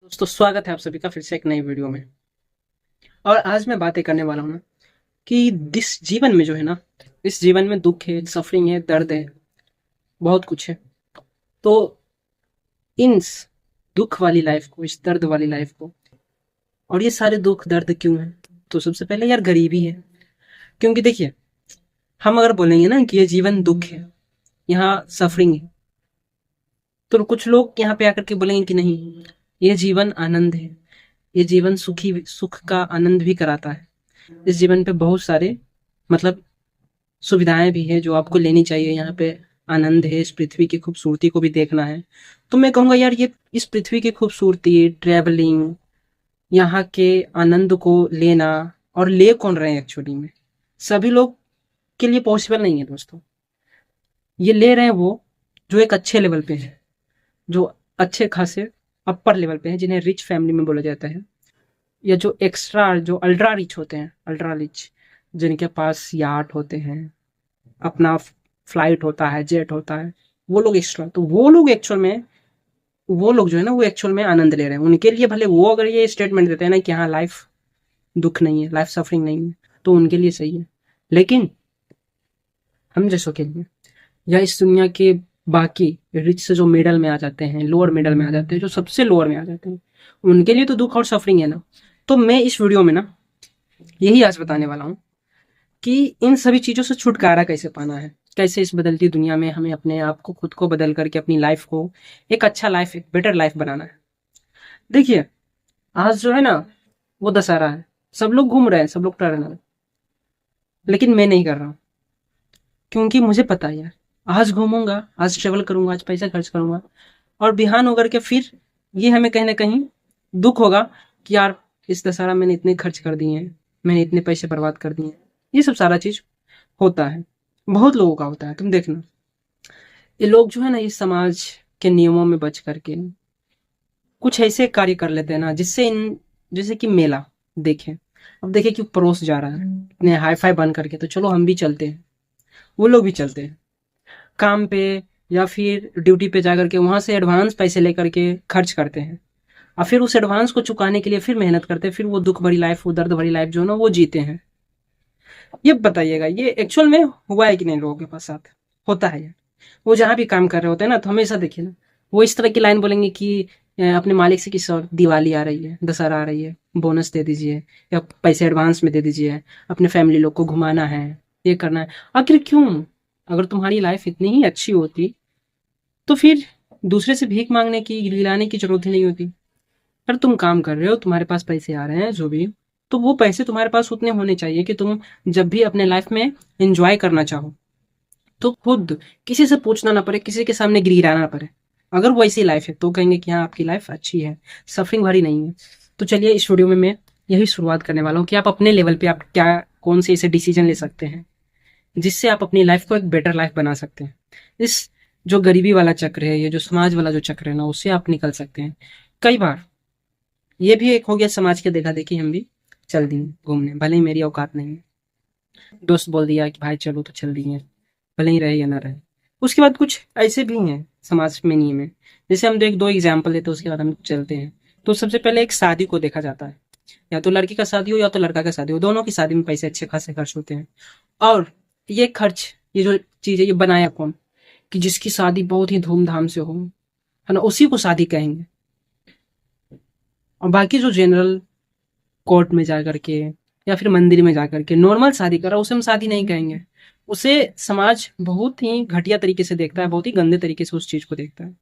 दोस्तों स्वागत है आप सभी का फिर से एक नई वीडियो में। और आज मैं बातें करने वाला हूँ ना कि इस जीवन में जो है ना, इस जीवन में दुख है, सफरिंग है, दर्द है, बहुत कुछ है। तो इन दुख वाली लाइफ को, इस दर्द वाली लाइफ को, और ये सारे दुख दर्द क्यों है? तो सबसे पहले यार गरीबी है। क्योंकि देखिए, हम अगर बोलेंगे ना कि ये जीवन दुख है, यहाँ सफरिंग है, तो कुछ लोग यहाँ पे आकर के बोलेंगे कि नहीं, ये जीवन आनंद है, ये जीवन सुख का आनंद भी कराता है। इस जीवन पे बहुत सारे मतलब सुविधाएं भी है जो आपको लेनी चाहिए। यहाँ पे आनंद है, इस पृथ्वी की खूबसूरती को भी देखना है। तो मैं कहूँगा यार, ये इस पृथ्वी की खूबसूरती, ट्रैवलिंग, यहाँ के आनंद को लेना, और ले कौन रहे हैं एक्चुअली में, सभी लोग के लिए पॉसिबल नहीं है दोस्तों। ये ले रहे हैं वो जो एक अच्छे लेवल पे है, जो अच्छे खासे अपर लेवल पे है, जिन्हें रिच फैमिली में बोला जाता है, या जो एक्स्ट्रा, जो अल्ट्रा रिच होते हैं, अल्ट्रा रिच, जिनके पास याट होते हैं, अपना फ्लाइट होता है, जेट होता है, वो लोग एक्स्ट्रा। तो वो लोग एक्चुअल में, वो लोग जो है ना, वो एक्चुअल में आनंद ले रहे हैं। उनके लिए भले वो अगर ये स्टेटमेंट देते हैं ना कि हाँ लाइफ दुख नहीं है, लाइफ सफरिंग नहीं है, तो उनके लिए सही है। लेकिन हम जैसों के लिए, या इस दुनिया के बाकी रिच से जो मिडल में आ जाते हैं, लोअर मिडल में आ जाते हैं, जो सबसे लोअर में आ जाते हैं, उनके लिए तो दुख और सफरिंग है ना। तो मैं इस वीडियो में ना यही आज बताने वाला हूँ कि इन सभी चीजों से छुटकारा कैसे पाना है, कैसे इस बदलती दुनिया में हमें अपने आप को, खुद को बदल करके अपनी लाइफ को एक अच्छा लाइफ, एक बेटर लाइफ बनाना है। देखिए, आज जो है ना, वो दशहरा है, सब लोग घूम रहे हैं, सब लोग टहल रहे हैं, लेकिन मैं नहीं कर रहा हूँ। क्योंकि मुझे पता है यार, आज घूमूंगा, आज ट्रेवल करूंगा, आज पैसा खर्च करूंगा, और बिहान होकर के फिर ये हमें कहीं ना कहीं दुख होगा कि यार इस दशहरा मैंने इतने खर्च कर दिए हैं, मैंने इतने पैसे बर्बाद कर दिए हैं। ये सब सारा चीज होता है, बहुत लोगों का होता है। तुम देखना, ये लोग जो है ना, इस समाज के नियमों में बच करके कुछ ऐसे कार्य कर लेते हैं ना, जिससे इन, जैसे कि मेला देखें, अब देखें कि पड़ोस जा रहा है इतने हाई फाई बन करके, तो चलो हम भी चलते हैं। वो लोग भी चलते हैं काम पे, या फिर ड्यूटी पे जाकर के वहां से एडवांस पैसे लेकर के खर्च करते हैं, और फिर उस एडवांस को चुकाने के लिए फिर मेहनत करते हैं, फिर वो दुख भरी लाइफ, वो दर्द भरी लाइफ जो है ना, वो जीते हैं। ये बताइएगा, ये एक्चुअल में हुआ है कि नहीं लोगों के पास? साथ होता है यार। वो जहाँ भी काम कर रहे होते हैं ना, तो हमेशा देखिए ना, वो इस तरह की लाइन बोलेंगे कि अपने मालिक से, किसी और, दिवाली आ रही है, दशहरा आ रही है, बोनस दे दीजिए, या पैसे एडवांस में दे दीजिए, अपने फैमिली लोग को घुमाना है, ये करना है। आखिर क्यों? अगर तुम्हारी लाइफ इतनी ही अच्छी होती तो फिर दूसरे से भीख मांगने की, गिलाने की जरूरत ही नहीं होती। पर तुम काम कर रहे हो, तुम्हारे पास पैसे आ रहे हैं जो भी, तो वो पैसे तुम्हारे पास उतने होने चाहिए कि तुम जब भी अपने लाइफ में एंजॉय करना चाहो तो खुद किसी से पूछना ना पड़े, किसी के सामने गिड़गिड़ाना ना पड़े। अगर वो ऐसी लाइफ है तो कहेंगे कि हाँ आपकी लाइफ अच्छी है, सफरिंग भरी नहीं है। तो चलिए, इस वीडियो में मैं यही शुरुआत करने वाला हूँ कि आप अपने लेवल पे आप क्या, कौन से ऐसे डिसीजन ले सकते हैं जिससे आप अपनी लाइफ को एक बेटर लाइफ बना सकते हैं। इस जो गरीबी वाला चक्र है, ये जो समाज वाला जो चक्र है ना, उससे आप निकल सकते हैं। कई बार ये भी एक हो गया समाज के देखा देखी, हम भी चल दिए घूमने, भले ही मेरी औकात नहीं है, दोस्त बोल दिया कि भाई चलो तो चल दिए, भले ही रहे या ना रहे। उसके बाद कुछ ऐसे भी हैं समाज में नियम है, जैसे हम दो एग्जाम्पल लेते हैं, उसके बाद हम चलते हैं। तो सबसे पहले एक शादी को देखा जाता है, या तो लड़की का शादी हो या तो लड़का का शादी हो, दोनों की शादी में पैसे अच्छे खासे खर्च होते हैं। और ये खर्च, ये जो चीज है, ये बनाया कौन? कि जिसकी शादी बहुत ही धूमधाम से हो, है ना, उसी को शादी कहेंगे। और बाकी जो जनरल कोर्ट में जा करके या फिर मंदिर में जा करके नॉर्मल शादी करा, उसे हम शादी नहीं कहेंगे। उसे समाज बहुत ही घटिया तरीके से देखता है, बहुत ही गंदे तरीके से उस चीज को देखता है।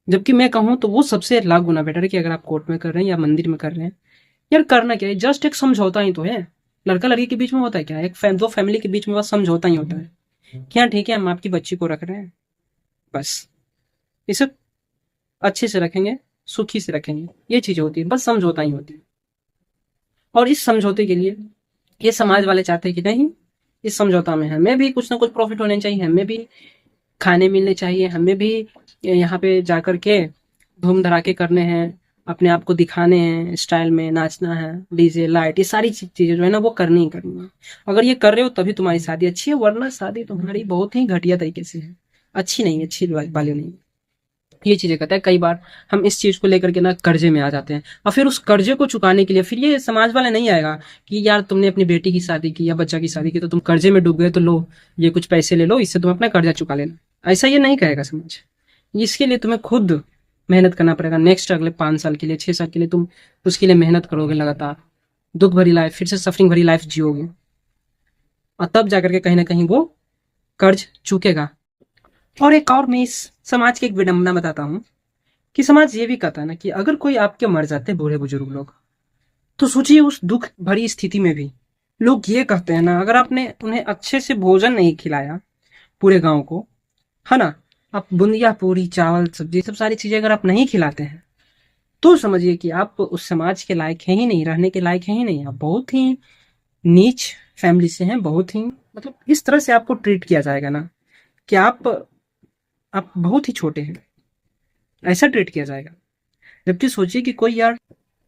जबकि मैं कहूँ तो वो सबसे लाख गुना बेटर है कि अगर आप कोर्ट में कर रहे हैं या मंदिर में कर रहे हैं, यार करना क्या है, जस्ट एक समझौता ही तो है। लड़का लड़की के बीच में होता है क्या, एक दो फैमिली के बीच में बस समझौता ही होता है। क्या ठीक है, हम आपकी बच्ची को रख रहे हैं, बस इसे अच्छे से रखेंगे, सुखी से रखेंगे, ये चीज होती है, बस समझौता ही होती है। और इस समझौते के लिए ये समाज वाले चाहते हैं कि नहीं, इस समझौता में हमें भी कुछ ना कुछ प्रॉफिट होने चाहिए, हमें भी खाने मिलने चाहिए, हमें भी यहाँ पे जाकर के धूम धड़ाके करने हैं, अपने आप को दिखाने हैं, स्टाइल में नाचना है, डीजे लाइट, ये सारी चीजें जो है ना, वो करनी ही करनी है। अगर ये कर रहे हो तभी तुम्हारी शादी अच्छी है, वरना शादी तुम्हारी बहुत ही घटिया तरीके से है, अच्छी नहीं, अच्छी वाली नहीं। ये चीजें करता है। कई बार हम इस चीज को लेकर के ना कर्जे में आ जाते हैं, और फिर उस कर्जे को चुकाने के लिए फिर ये समाज वाले नहीं आएगा कि यार तुमने अपनी बेटी की शादी की या बच्चा की शादी की तो तुम कर्जे में डूब गए, तो लो ये कुछ पैसे ले लो, इससे तुम अपना कर्जा चुका लेना। ऐसा ये नहीं कहेगा समाज। इसके लिए तुम्हें खुद मेहनत करना पड़ेगा। नेक्स्ट अगले 5 साल के लिए, 6 साल के लिए तुम उसके लिए मेहनत करोगे लगातार, दुख भरी लाइफ, फिर से सफरिंग भरी लाइफ जियोगे, और तब जाकर के कहीं ना कहीं वो कर्ज चुकेगा। और एक और मैं इस समाज की एक विडंबना बताता हूँ कि समाज ये भी कहता है ना कि अगर कोई आपके मर जाते हैं बूढ़े बुजुर्ग लोग, तो सोचिए उस दुख भरी स्थिति में भी लोग ये कहते हैं ना, अगर आपने उन्हें अच्छे से भोजन नहीं खिलाया पूरे गांव को, है ना, आप बुंदिया पूरी चावल सब्जी सब सारी चीजें अगर आप नहीं खिलाते हैं, तो समझिए कि आप उस समाज के लायक हैं ही नहीं, रहने के लायक हैं ही नहीं। आप बहुत ही नीच फैमिली से हैं, बहुत ही मतलब इस तरह से आपको ट्रीट किया जाएगा ना कि आप बहुत ही छोटे हैं, ऐसा ट्रीट किया जाएगा। जबकि सोचिए कि कोई यार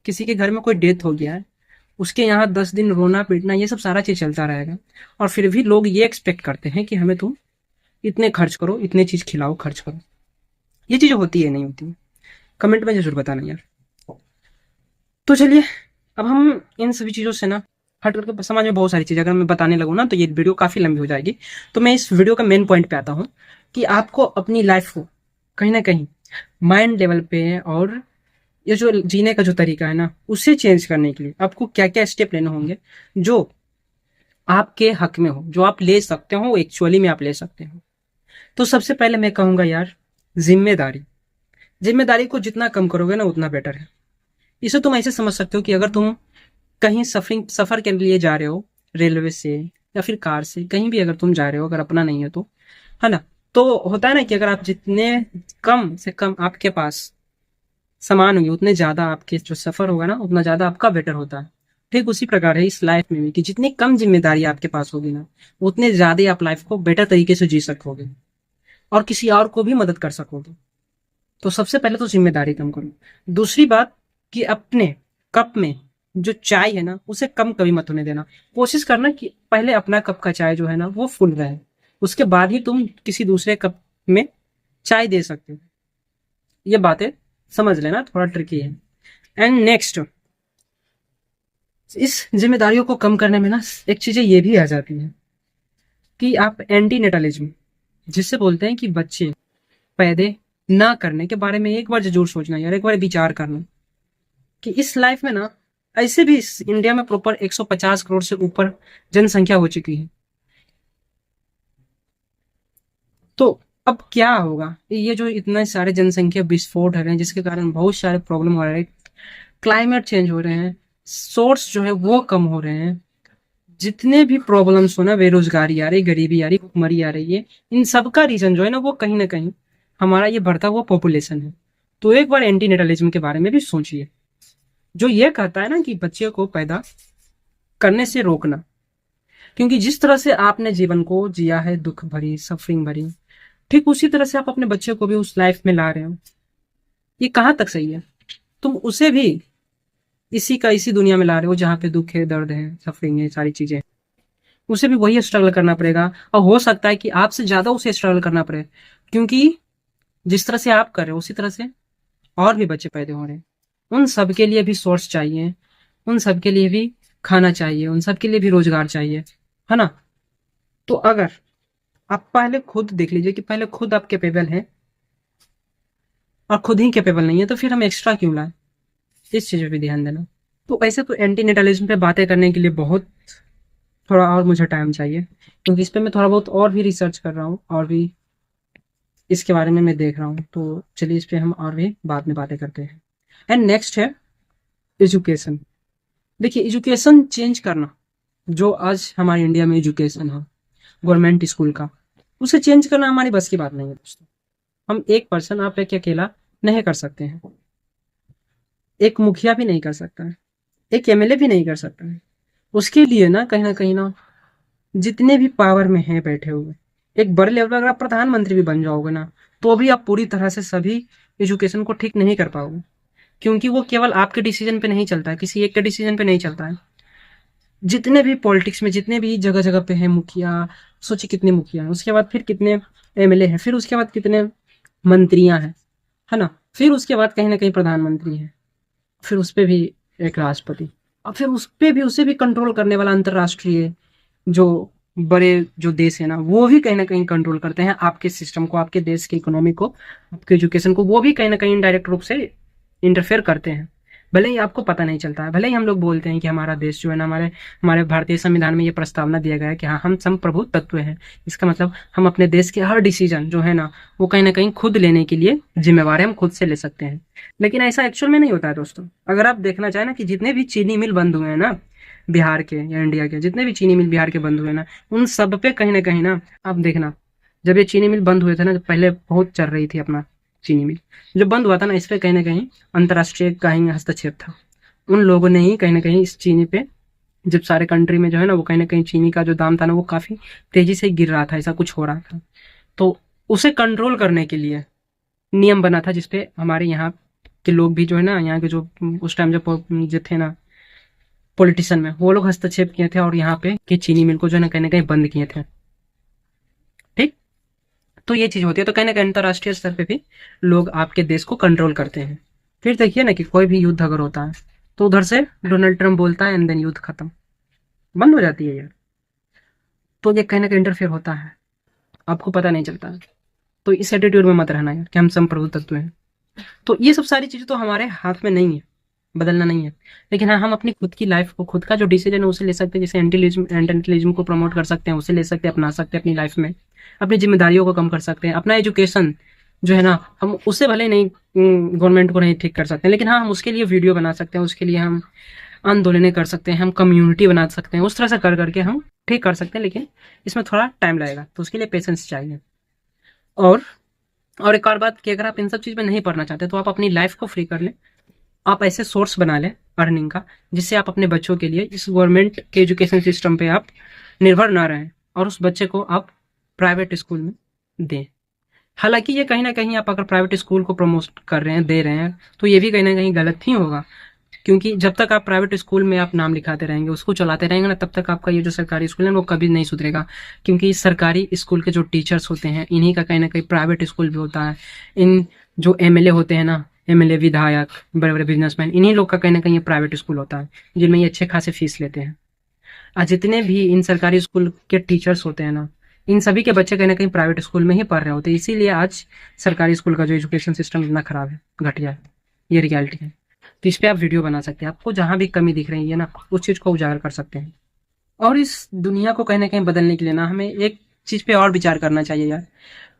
किसी के घर में कोई डेथ हो गया है, उसके यहाँ 10 दिन रोना पीटना ये सब सारा चीज चलता रहेगा, और फिर भी लोग ये एक्सपेक्ट करते हैं कि हमें तुम इतने खर्च करो, इतने चीज खिलाओ, खर्च करो। ये चीजें होती है नहीं होती? कमेंट में जरूर बताना यार। तो चलिए, अब हम इन सभी चीजों से ना हट करके, समाज में बहुत सारी चीजें अगर मैं बताने लगूँ ना तो ये वीडियो काफी लंबी हो जाएगी। तो मैं इस वीडियो का मेन पॉइंट पे आता हूँ कि आपको अपनी लाइफ को कहीं ना कहीं माइंड लेवल पे, और ये जो जीने का जो तरीका है ना, उसे चेंज करने के लिए आपको क्या क्या स्टेप लेने होंगे जो आपके हक में हो, जो आप ले सकते हो, एक्चुअली में आप ले सकते हो। तो सबसे पहले मैं कहूंगा यार, जिम्मेदारी। जिम्मेदारी को जितना कम करोगे ना उतना बेटर है। इसे तुम ऐसे समझ सकते हो कि अगर तुम कहीं सफर के लिए जा रहे हो, रेलवे से या फिर कार से, कहीं भी अगर तुम जा रहे हो, अगर अपना नहीं है तो, है ना, तो होता है ना कि अगर आप जितने कम से कम आपके पास सामान होंगे, उतने ज्यादा आपके जो सफर होगा ना, उतना ज्यादा आपका बेटर होता है। ठीक उसी प्रकार है इस लाइफ में भी कि जितनी कम जिम्मेदारी आपके पास होगी ना, उतने ज्यादा आप लाइफ को बेटर तरीके से जी सकोगे और किसी और को भी मदद कर सकोगे। तो सबसे पहले तो जिम्मेदारी कम करो। दूसरी बात कि अपने कप में जो चाय है ना, उसे कम कभी मत होने देना। कोशिश करना कि पहले अपना कप का चाय जो है ना वो फुल रहे, उसके बाद ही तुम किसी दूसरे कप में चाय दे सकते हो। ये बातें समझ लेना, थोड़ा ट्रिकी है। एंड नेक्स्ट, इस जिम्मेदारियों को कम करने में ना एक चीजें ये भी आ जाती है कि आप एंटी नेटलिज्म, जिससे बोलते हैं कि बच्चे पैदे ना करने के बारे में एक बार जरूर सोचना यार, एक बार विचार करना कि इस लाइफ में ना, ऐसे भी इस इंडिया में प्रॉपर 150 करोड़ से ऊपर जनसंख्या हो चुकी है। तो अब क्या होगा, ये जो इतने सारे जनसंख्या विस्फोट हो रहे हैं जिसके कारण बहुत सारे प्रॉब्लम हो रहे हैं, क्लाइमेट चेंज हो रहे हैं, सोर्स जो है वो कम हो रहे हैं, जितने भी प्रॉब्लम्स हो ना, बेरोजगारी आ रही, गरीबी आ रही, भुखमरी आ रही है, इन सब का रीजन जो है ना कहीं हमारा ये बढ़ता हुआ पॉपुलेशन है। तो एक बार एंटी नेटलिज्म के बारे में भी सोचिए, जो ये कहता है ना कि बच्चे को पैदा करने से रोकना। क्योंकि जिस तरह से आपने जीवन को जिया है, दुख भरी, सफरिंग भरी, ठीक उसी तरह से आप अपने बच्चे को भी उस लाइफ में ला रहे हो। ये कहाँ तक सही है? तुम उसे भी इसी दुनिया में ला रहे हो जहाँ पे दुख है, दर्द है, सफरिंग है, सारी चीजें। उसे भी वही स्ट्रगल करना पड़ेगा, और हो सकता है कि आपसे ज्यादा उसे स्ट्रगल करना पड़े, क्योंकि जिस तरह से आप कर रहे हो उसी तरह से और भी बच्चे पैदा हो रहे हैं। उन सबके लिए भी सोर्स चाहिए, उन सबके लिए भी खाना चाहिए, उन सबके लिए भी रोजगार चाहिए, है ना। तो अगर आप पहले खुद देख लीजिए कि पहले खुद आप कैपेबल हैं, और खुद ही कैपेबल नहीं है तो फिर हम एक्स्ट्रा क्यों लाए, इस चीज पे भी ध्यान देना। तो ऐसे तो एंटी नेटलिज्म पे बातें करने के लिए बहुत थोड़ा और मुझे टाइम चाहिए, क्योंकि इस पे मैं थोड़ा बहुत और भी रिसर्च कर रहा हूँ, और भी इसके बारे में मैं देख रहा हूँ। तो चलिए इस पे हम और भी बाद में बातें करते हैं। एंड नेक्स्ट है एजुकेशन। देखिए, एजुकेशन चेंज करना, जो आज हमारे इंडिया में एजुकेशन है गवर्नमेंट स्कूल का, उसे चेंज करना हमारी बस की बात नहीं है दोस्तों। हम एक पर्सन, आप एक अकेला नहीं कर सकते हैं, एक मुखिया भी नहीं कर सकता है, एक एमएलए भी नहीं कर सकता है। उसके लिए ना कहीं ना जितने भी पावर में हैं बैठे हुए, एक बड़े लेवल पर अगर आप प्रधानमंत्री भी बन जाओगे ना, तो भी आप पूरी तरह से सभी एजुकेशन को ठीक नहीं कर पाओगे, क्योंकि वो केवल आपके डिसीजन पे नहीं चलता है, किसी एक के डिसीजन पे नहीं चलता है। जितने भी पॉलिटिक्स में, जितने भी जगह जगह पे हैं मुखिया, सोचिए कितने मुखिया हैं, उसके बाद फिर कितने एमएलए हैं, फिर उसके बाद कितने मंत्रियां हैं, है ना। फिर उसके बाद कहीं ना कहीं प्रधानमंत्री है, फिर उस पे भी एक राष्ट्रपति, और फिर उस पे भी उसे भी कंट्रोल करने वाला अंतर्राष्ट्रीय जो बड़े जो देश है ना, वो भी कहीं ना कहीं कंट्रोल करते हैं आपके सिस्टम को, आपके देश की इकोनॉमी को, आपके एजुकेशन को, वो भी कहीं ना कहीं इनडायरेक्ट रूप से इंटरफेयर करते हैं। भले ही आपको पता नहीं चलता है, भले ही हम लोग बोलते हैं कि हमारा देश जो है ना, हमारे हमारे भारतीय संविधान में ये प्रस्तावना दिया गया है कि हाँ हम संप्रभु तत्व हैं। इसका मतलब हम अपने देश के हर डिसीजन जो है ना, वो कहीं ना कहीं खुद लेने के लिए जिम्मेवार है, हम खुद से ले सकते हैं। लेकिन ऐसा एक्चुअल में नहीं होता है दोस्तों। अगर आप देखना चाहें ना कि जितने भी चीनी मिल बंद हुए हैं ना बिहार के या इंडिया के, जितने भी चीनी मिल बिहार के बंद हुए ना, उन सब पे कहीं ना आप देखना, जब ये चीनी मिल बंद हुए थे ना, जब पहले बहुत चल रही थी अपना चीनी मिल, जब बंद हुआ था ना, इस पे कहीं ना कहीं अंतर्राष्ट्रीय का ही हस्तक्षेप था। उन लोगों ने ही कहीं ना कहीं इस चीनी पे, जब सारे कंट्री में जो है ना, वो कहीं ना कहीं चीनी का जो दाम था ना, वो काफी तेजी से गिर रहा था, ऐसा कुछ हो रहा था। तो उसे कंट्रोल करने के लिए नियम बना था, जिसपे हमारे यहाँ के लोग भी जो है ना, यहाँ के जो उस टाइम जो थे ना पॉलिटिशियन में, वो लोग हस्तक्षेप किए थे और यहाँ पे कि चीनी मिल को जो है ना कहीं बंद किए थे। ठीक, तो ये चीज होती है। तो कहीं ना कहीं अंतर्राष्ट्रीय स्तर पे भी लोग आपके देश को कंट्रोल करते हैं। फिर देखिए ना कि कोई भी युद्ध अगर होता है तो उधर से डोनाल्ड ट्रंप बोलता है एंड देन युद्ध खत्म, बंद हो जाती है यार। तो ये कहीं ना कहीं इंटरफेयर होता है, आपको पता नहीं चलता है। तो इस एटीट्यूड में मत रहना यार कि हम संप्रभु तत्व हैं। तो ये सब सारी चीजें तो हमारे हाथ में नहीं है, बदलना नहीं है। लेकिन हाँ, हम अपनी खुद की लाइफ को, खुद का जो डिसीजन है उसे ले सकते हैं। जैसे एंटी को प्रमोट कर सकते हैं, उसे ले सकते हैं, अपना सकते हैं अपनी लाइफ में। अपनी जिम्मेदारियों को कम कर सकते हैं। अपना एजुकेशन जो है ना, हम उसे भले नहीं गवर्नमेंट को नहीं ठीक कर सकते, लेकिन हाँ हम उसके लिए वीडियो बना सकते हैं, उसके लिए हम आंदोलनें कर सकते हैं, हम कम्युनिटी बना सकते हैं। उस तरह से कर करके हम ठीक कर सकते हैं, लेकिन इसमें थोड़ा टाइम लगेगा, तो उसके लिए पेशेंस चाहिए। और और एक और बात कि अगर आप इन सब चीज में नहीं पढ़ना चाहते तो आप अपनी लाइफ को फ्री कर लें। आप ऐसे सोर्स बना लें अर्निंग का, जिससे आप अपने बच्चों के लिए इस गवर्नमेंट के एजुकेशन सिस्टम पे आप निर्भर ना रहें, और उस बच्चे को आप प्राइवेट स्कूल में दें। हालांकि ये कहीं ना कहीं, आप अगर प्राइवेट स्कूल को प्रमोट कर रहे हैं, दे रहे हैं, तो ये भी कहीं ना कहीं गलत ही होगा। क्योंकि जब तक आप प्राइवेट स्कूल में आप नाम लिखाते रहेंगे, उसको चलाते रहेंगे ना, तब तक आपका ये जो सरकारी स्कूल है वो कभी नहीं सुधरेगा। क्योंकि सरकारी स्कूल के जो टीचर्स होते हैं, इन्हीं का कहीं ना कहीं प्राइवेट स्कूल भी होता है। इन जो एमएलए होते हैं ना, एमएलए, विधायक, बड़े बड़े बिजनेसमैन, इन्हीं लोग का कहीं ना कहीं प्राइवेट स्कूल होता है, जिनमें ये अच्छे खासे फीस लेते हैं। और जितने भी इन सरकारी स्कूल के टीचर्स होते हैं ना, इन सभी के बच्चे कहीं ना कहीं प्राइवेट स्कूल में ही पढ़ रहे होते हैं। इसीलिए आज सरकारी स्कूल का जो एजुकेशन सिस्टम इतना खराब है, घटिया है। ये रियलिटी है। तो इस पे आप वीडियो बना सकते हैं। आपको जहां भी कमी दिख रही है ना, उस चीज को उजागर कर सकते हैं। और इस दुनिया को कहीं ना कहीं बदलने के लिए ना, हमें एक चीज पे और विचार करना चाहिए यार,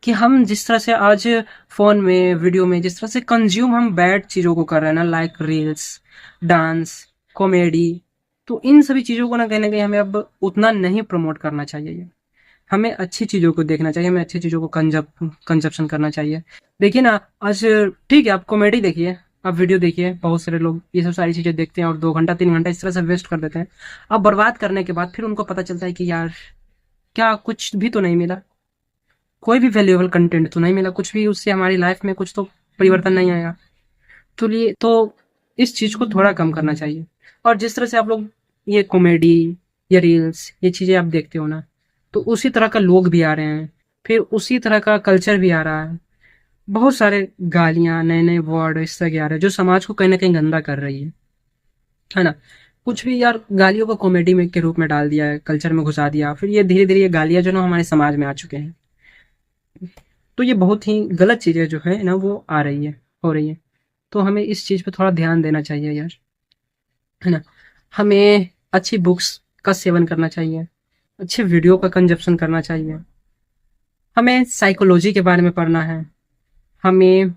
कि हम जिस तरह से आज फोन में, वीडियो में, जिस तरह से कंज्यूम हम बैड चीजों को कर रहे हैं ना, लाइक रील्स, डांस, कॉमेडी, तो इन सभी चीजों को ना कहीं हमें अब उतना नहीं प्रमोट करना चाहिए। हमें अच्छी चीजों को देखना चाहिए, हमें अच्छी चीजों को कंजप्शन करना चाहिए। देखिए ना, आज ठीक है आप कॉमेडी देखिए, आप वीडियो देखिए, बहुत सारे लोग ये सब सारी चीजें देखते हैं और 2 घंटा 3 घंटा इस तरह से वेस्ट कर देते हैं। अब बर्बाद करने के बाद फिर उनको पता चलता है कि यार क्या कुछ भी तो नहीं मिला, कोई भी वैल्यूएबल कंटेंट तो नहीं मिला, कुछ भी उससे हमारी लाइफ में कुछ तो परिवर्तन नहीं आया। तो इस चीज को थोड़ा कम करना चाहिए। और जिस तरह से आप लोग ये कॉमेडी या रील्स, ये चीजें आप देखते हो ना, तो उसी तरह का लोग भी आ रहे हैं, फिर उसी तरह का कल्चर भी आ रहा है। बहुत सारे गालियां, नए नए वर्ड इस तरह के आ रहे हैं, जो समाज को कहीं ना कहीं गंदा कर रही है ना। कुछ भी यार, गालियों को कॉमेडी में के रूप में डाल दिया है, कल्चर में घुसा दिया, फिर ये धीरे धीरे ये गालियां जो ना हमारे समाज में आ चुके हैं। तो ये बहुत ही गलत चीजें जो है ना, वो आ रही है, हो रही है। तो हमें इस चीज पे थोड़ा ध्यान देना चाहिए यार, है ना। हमें अच्छी बुक्स का सेवन करना चाहिए, अच्छे वीडियो का कंजप्शन करना चाहिए। हमें साइकोलॉजी के बारे में पढ़ना है, हमें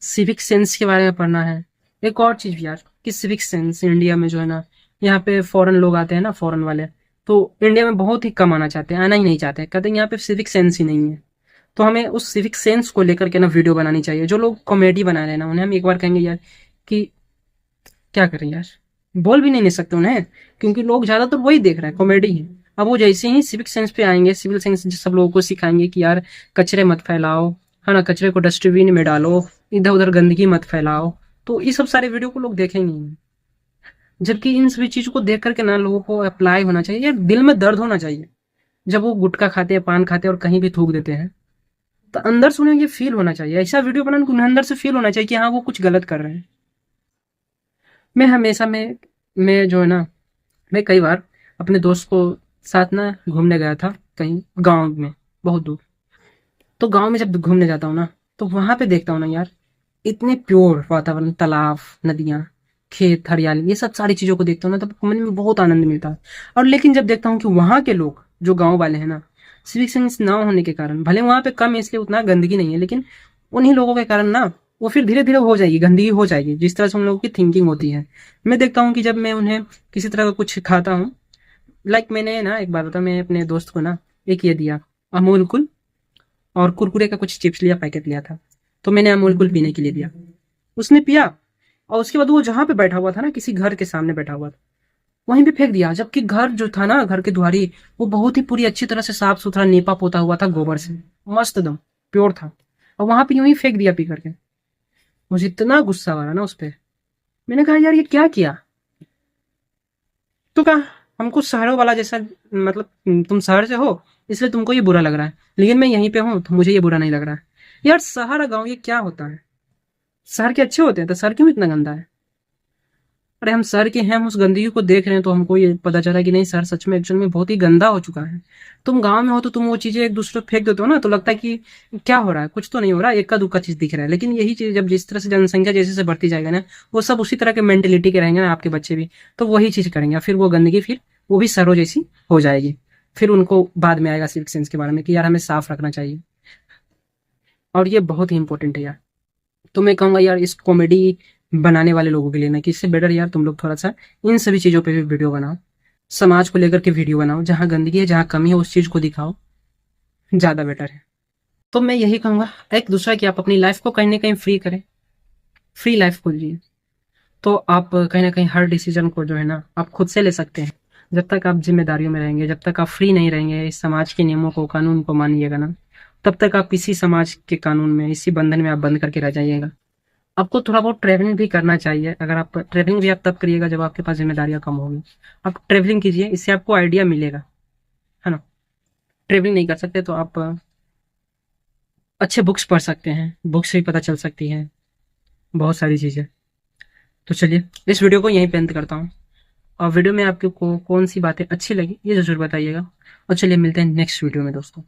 सिविक सेंस के बारे में पढ़ना है। एक और चीज भी यार, कि सिविक सेंस इंडिया में जो है ना, यहाँ पे फॉरेन लोग आते हैं ना, फॉरेन वाले, तो इंडिया में बहुत ही कम आना चाहते हैं, आना ही नहीं चाहते, कहते हैं यहाँ पे सिविक सेंस ही नहीं है। तो हमें उस सिविक सेंस को लेकर के ना वीडियो बनानी चाहिए। जो लोग कॉमेडी बना रहे हैं ना, उन्हें हम एक बार कहेंगे यार कि क्या करें यार, बोल भी नहीं सकते उन्हें, क्योंकि लोग ज्यादातर वही देख रहे हैं, कॉमेडी है। अब वो जैसे ही सिविक सेंस पे आएंगे, सिविल सेंस सब लोगों को सिखाएंगे कि यार कचरे मत फैलाओ, है ना, कचरे को डस्टबिन में डालो, इधर उधर गंदगी मत फैलाओ, तो ये सब सारे वीडियो को लोग देखेंगे ही। जबकि इन सभी चीजों को देख करके ना लोगों को अप्लाई होना चाहिए यार, दिल में दर्द होना चाहिए जब वो गुटखा खाते हैं, पान खाते हैं और कहीं भी थूक देते हैं। तो अंदर से उन्हें ये फील होना चाहिए, ऐसा वीडियो बनाने को उन्हें अंदर से फील होना चाहिए कि हाँ वो कुछ गलत कर रहे हैं। मैं हमेशा मैं जो है ना, मैं कई बार अपने दोस्त को साथ ना घूमने गया था कहीं गाँव में, बहुत दूर। तो गाँव में जब घूमने जाता हूँ ना, तो वहाँ पे देखता हूँ ना यार, इतने प्योर वातावरण, तालाब, नदियाँ, खेत, हरियाली, ये सब सारी चीज़ों को देखता हूँ ना, तब मन में बहुत आनंद मिलता है। और लेकिन जब देखता हूँ कि वहाँ के लोग, जो गाँव वाले हैं ना, सिविक सेंस ना होने के कारण, भले वहाँ पे कम है इसलिए उतना गंदगी नहीं है, लेकिन उन्हीं लोगों के कारण ना वो फिर धीरे-धीरे हो जाएगी, गंदगी हो जाएगी, जिस तरह से उन लोगों की थिंकिंग होती है। मैं देखता हूँ कि जब मैं उन्हें किसी तरह का कुछ खाता हूँ, लाइक मैंने ना एक बार, मैं अपने दोस्त को ना एक ये दिया, अमूल कूल और कुरकुरे का कुछ चिप्स लिया, पैकेट लिया था। तो मैंने अमूल कूल पीने के लिए दिया, उसने पिया और उसके बाद वो जहाँ पे बैठा हुआ था ना, किसी घर के सामने बैठा हुआ था, वहीं पे फेंक दिया। जबकि घर जो था ना, घर के द्वारी, वो बहुत ही पूरी अच्छी तरह से साफ सुथरा नीपा पोता हुआ था गोबर से, मस्त एकदम प्योर था, और वहां पे यूं ही फेंक दिया पी करके। मुझे इतना गुस्सा आ रहा ना उस पे। मैंने कहा यार ये क्या किया। तो कहा हमको शहरों वाला जैसा, मतलब तुम शहर से हो इसलिए तुमको ये बुरा लग रहा है, लेकिन मैं यहीं पे हूँ तो मुझे ये बुरा नहीं लग रहा है। यार शहर और गाँव ये क्या होता है, शहर के अच्छे होते हैं तो शहर क्यों इतना गंदा है। अरे हम शहर के हैं, हम उस गंदगी को देख रहे हैं तो हमको ये पता चला कि नहीं शहर सच में एक्चुअल में बहुत ही गंदा हो चुका है। तुम गांव में हो तो तुम वो चीजें एक दूसरे पे फेंक देते हो ना, तो लगता है कि क्या हो रहा है, कुछ तो नहीं हो रहा, इक्का दुक्का चीज दिख रहा है। लेकिन यही चीज जब जिस तरह से जनसंख्या जैसे से बढ़ती जाएगा ना, वो सब उसी तरह के मेंटेलिटी के रहेंगे ना, आपके बच्चे भी तो वही चीज करेंगे, फिर वो गंदगी फिर वो भी शहरों जैसी हो जाएगी। फिर उनको बाद में आएगा सिल्क सेंस के बारे में कि यार हमें साफ रखना चाहिए, और ये बहुत ही इंपॉर्टेंट है यार। तो मैं कहूंगा यार इस कॉमेडी बनाने वाले लोगों के लिए ना, कि इससे बेटर यार तुम लोग थोड़ा सा इन सभी चीजों पे भी वीडियो बनाओ, समाज को लेकर के वीडियो बनाओ, जहाँ गंदगी है जहाँ कमी है उस चीज को दिखाओ, ज्यादा बेटर है। तो मैं यही कहूंगा, एक दूसरा कि आप अपनी लाइफ को कहीं ना कहीं फ्री करें, फ्री लाइफ खोजिए, तो आप कहीं ना कहीं हर डिसीजन को जो है ना आप खुद से ले सकते हैं। जब तक आप जिम्मेदारियों में रहेंगे, जब तक आप फ्री नहीं रहेंगे, इस समाज के नियमों को, कानून को मानिएगा ना, तब तक आप इसी समाज के कानून में, इसी बंधन में आप बंद करके रह जाइएगा। आपको थोड़ा बहुत ट्रैवलिंग भी करना चाहिए, अगर आप ट्रैवलिंग भी आप तब करिएगा जब आपके पास जिम्मेदारियां कम होगी। आप ट्रैवलिंग कीजिए, इससे आपको आइडिया मिलेगा, है ना। ट्रैवलिंग नहीं कर सकते तो आप अच्छे बुक्स पढ़ सकते हैं, बुक्स से भी पता चल सकती है बहुत सारी चीजें। तो चलिए इस वीडियो को यहीं पे अंत करता हूँ, और वीडियो में आपको कौन सी बातें अच्छी लगी ये जरूर बताइएगा। और चलिए मिलते हैं नेक्स्ट वीडियो में दोस्तों।